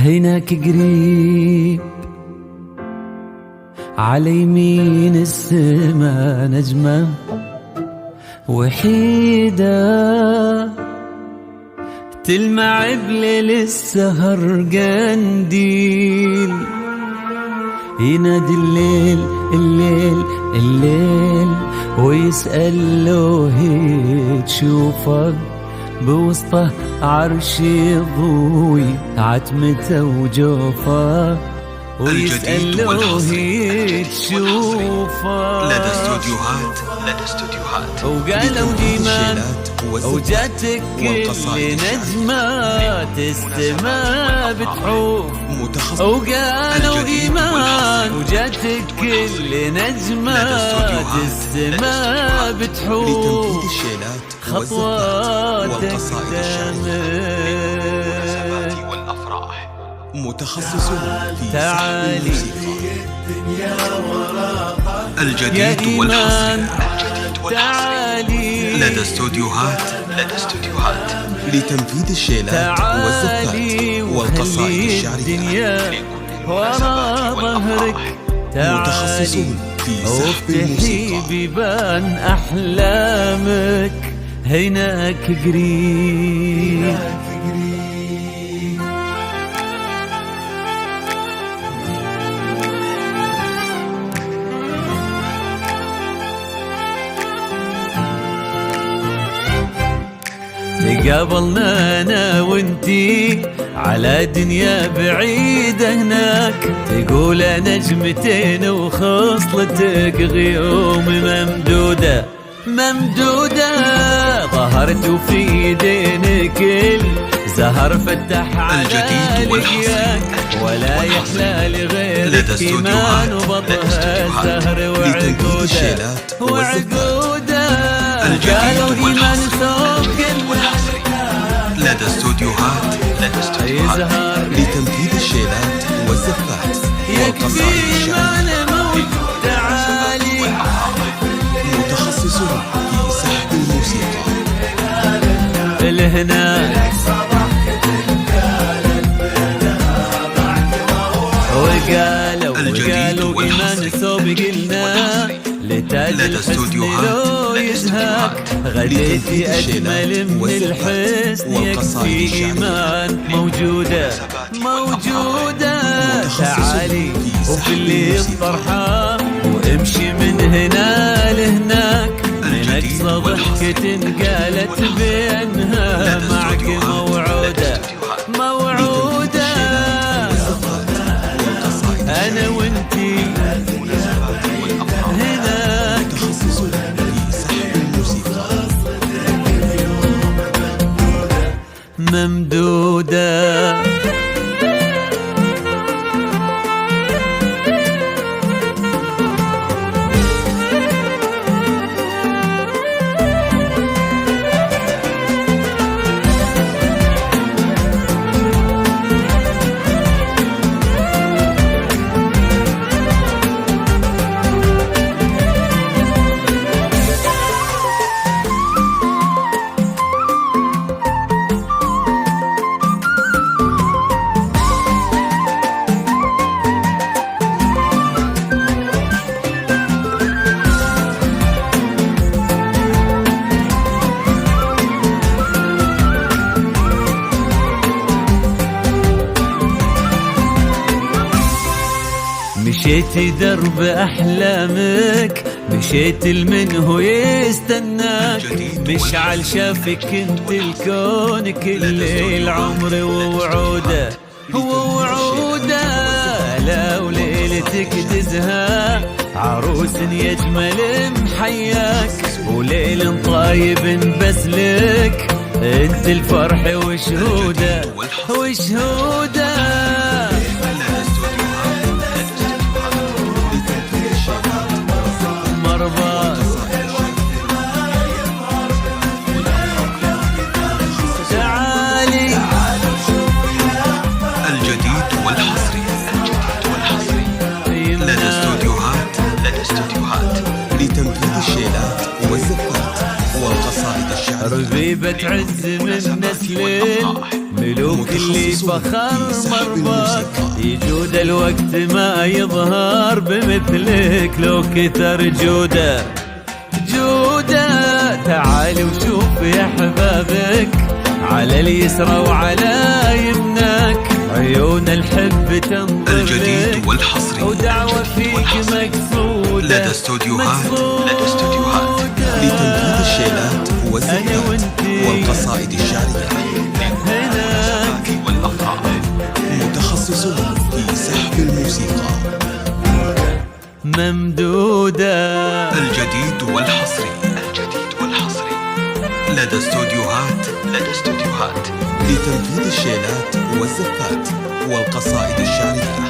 هيناك قريب على يمين السما نجمة وحيدة تلمع بليل السهر قنديل، ينادي الليل الليل الليل ويسأل له هي تشوفك بوسطه عرش ضوي عتمته وجوفه، ويسأل له هي تشوفه لدى استوديوهات وقالوا إيمان وجاتك كل نجمات السماء بتحوف، وقالوا إيمان وجاتك كل نجمات السماء بتحوف، خطواتك قدامك متخصص في تعالي الجديد والحصري تعالي لدى استوديوهات لتنفيذ الشيلات والزفات والقصائد الشعرية ورا ظهرك متخصصون في سحب وافتحي الموسيقى بيبان أحلامك هيناك قريب. تقابلنا انا وانتي على دنيا بعيدة هناك، تقول نجمتين وخصلتك غيوم ممدودة ظهرت وفي يدينك الزهر فتح على لقياك، ولا يحلى لغيرك إيمان وبطها الزهر وعقودة قالوا إيمان ثوب لدى استوديوهات لتنفيذ الشيلات والزفات والقصائد الشعرية متخصصون في سحب الموسيقى الهناك وقالوا إيمان ثوب قلنا لتاج الحسن لو يزهاك، غديتي أجمل من الحسن يكفي إيمان موجودة تعالي وفي اللي الطرحة وامشي من هنا لهناك، من أقصى ضحكة قالت بأنها معك موعودة أنا وانتي ممدودة. مشيتي درب أحلامك، مشيت المنه يستناك، مشعل شافك انت الكون كل العمر ووعوده لا وليلتك تزهى عروس يجمل محياك، وليل طايب بس لك انت الفرح وشهوده الجديد والحصري لدى استوديوهات لتنفيذ الشيلات والزفات والقصائد الشعرية. ربيبة عز من نسل ملوك اللي فخر مرباك، يجود الوقت ما يظهر بمثلك لو كثر جوده. تعال وشوف يا حبابك على اليسرى وعلى يمناك، عيون الحب تنظر الجديد والحصري ودعوة فيك مقصودة لدى استوديوهات لتنفيذ الشيلات والزفات والقصائد الشعرية. هناك متخصصون في سحب الموسيقى. ممدودة الجديد والحصري لدى استوديوهات لتنفيذ الشيلات والزفات والقصائد الشعرية.